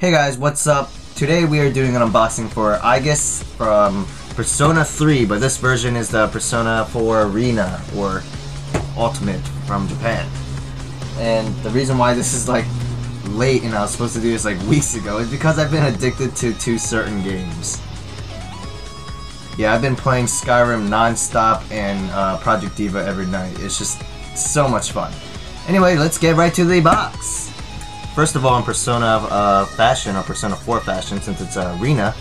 Hey guys, what's up? Today we are doing an unboxing for Aigis from Persona 3, but this version is the Persona 4 Arena, or Ultimate from Japan. And the reason why this is like late and I was supposed to do this like weeks ago is because I've been addicted to two certain games. Yeah, I've been playing Skyrim non-stop and Project Diva every night. It's just so much fun. Anyway, let's get right to the box. First of all, in Persona fashion, or Persona 4 fashion, since it's Arena,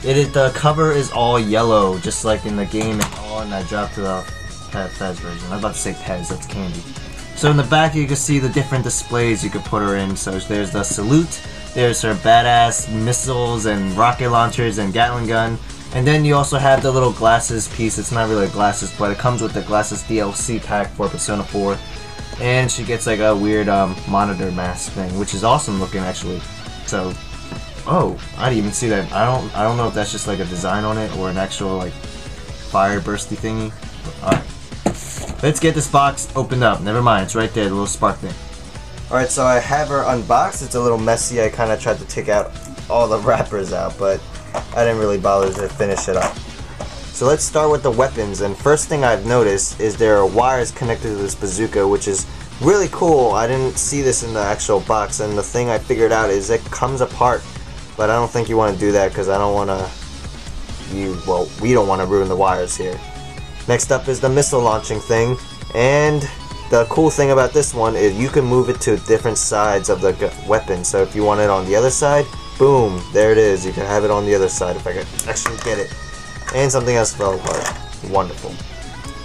the cover is all yellow, just like in the game and I dropped to the Pez version. I was about to say Pez, that's candy. So in the back you can see the different displays you could put her in. So there's the salute, there's her badass missiles and rocket launchers and Gatling gun, and then you also have the little glasses piece. It's not really glasses, but it comes with the glasses DLC pack for Persona 4. And she gets like a weird monitor mask thing, which is awesome looking actually. So, oh, I didn't even see that. I don't know if that's just like a design on it or an actual like fire bursty thingy. Alright, let's get this box opened up. Never mind, it's right there, the little spark thing. Alright, so I have her unboxed. It's a little messy. I kind of tried to take out all the wrappers out, but I didn't really bother to finish it up. So let's start with the weapons, and first thing I've noticed is there are wires connected to this bazooka, which is really cool. I didn't see this in the actual box, and the thing I figured out is it comes apart, but I don't think you want to do that because I don't want to, well, we don't want to ruin the wires here. Next up is the missile launching thing, and the cool thing about this one is you can move it to different sides of the weapon. So if you want it on the other side, boom, there it is. You can have it on the other side if I could actually get it. And something else fell apart. Wonderful.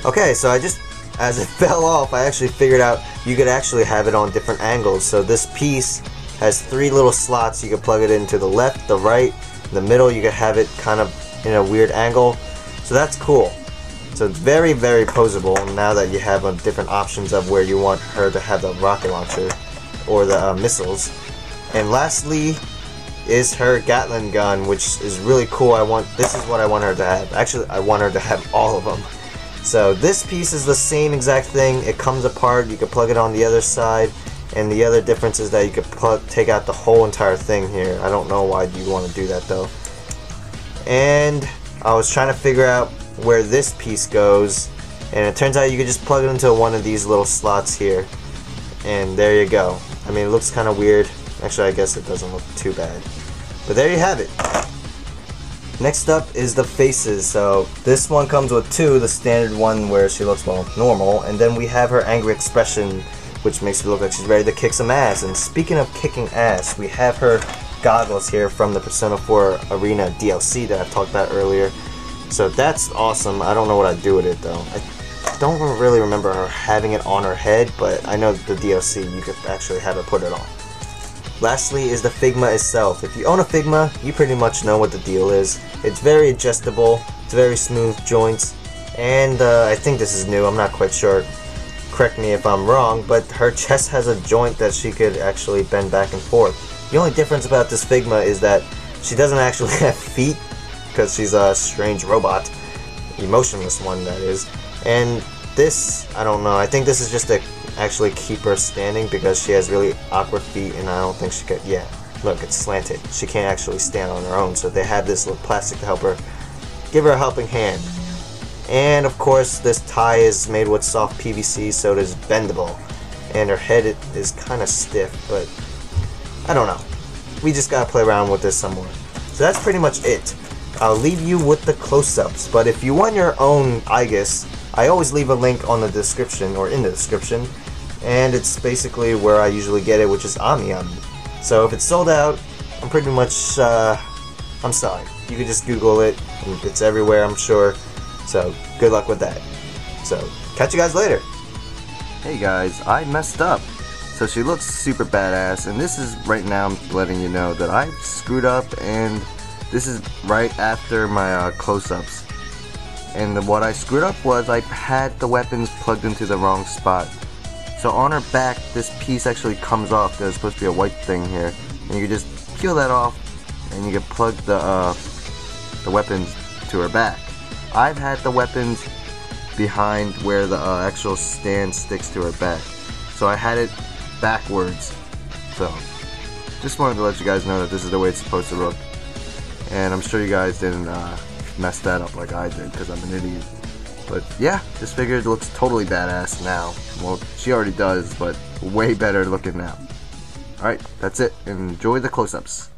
Okay, so as it fell off, I actually figured out you could actually have it on different angles. So this piece has 3 little slots. You can plug it into the left, the right, the middle. You could have it kind of in a weird angle. So that's cool. So it's very, very posable now that you have different options of where you want her to have the rocket launcher or the missiles. And lastly is her Gatling gun, which is really cool. This is what I want her to have. Actually, I want her to have all of them. So this piece is the same exact thing. It comes apart. You can plug it on the other side, and the other difference is that you could take out the whole entire thing here. I don't know why you want to do that though. And I was trying to figure out where this piece goes, and it turns out you could just plug it into one of these little slots here, and there you go. I mean, it looks kind of weird. Actually, I guess it doesn't look too bad. But there you have it. Next up is the faces. So this one comes with 2, the standard one where she looks, well, normal, and then we have her angry expression, which makes her look like she's ready to kick some ass. And speaking of kicking ass, we have her goggles here from the Persona 4 Arena DLC that I talked about earlier. So that's awesome. I don't know what I'd do with it though. I don't really remember her having it on her head, but I know the DLC you could actually have her put it on. Lastly is the Figma itself. If you own a Figma, you pretty much know what the deal is. It's very adjustable, it's very smooth joints, and I think this is new, I'm not quite sure. Correct me if I'm wrong, but her chest has a joint that she could actually bend back and forth. The only difference about this Figma is that she doesn't actually have feet, because she's a strange robot. Emotionless one, that is. And this, I don't know, I think this is just to actually keep her standing because she has really awkward feet, and I don't think she could, yeah, look, it's slanted. She can't actually stand on her own, so they have this little plastic to help her, give her a helping hand. And of course, this tie is made with soft PVC, so it is bendable. And her head is kind of stiff, but I don't know. We just gotta play around with this some more. So that's pretty much it. I'll leave you with the close-ups, but if you want your own Aigis, I always leave a link on the description, or in the description, and it's basically where I usually get it, which is AmiAmi. So if it's sold out, I'm pretty much, I'm sorry. You could just Google it, and it's everywhere, I'm sure. So good luck with that. So catch you guys later. Hey guys, I messed up. So she looks super badass, and this is right now I'm letting you know that I screwed up, and this is right after my close-ups. And what I screwed up was I had the weapons plugged into the wrong spot. So on her back, this piece actually comes off. There's supposed to be a white thing here, and you can just peel that off, and you can plug the weapons to her back. I've had the weapons behind where the actual stand sticks to her back, so I had it backwards. So just wanted to let you guys know that this is the way it's supposed to look. And I'm sure you guys didn't mess that up like I did, because I'm an idiot. But yeah, this figure looks totally badass now. Well, she already does, but way better looking now. Alright, that's it. Enjoy the close-ups.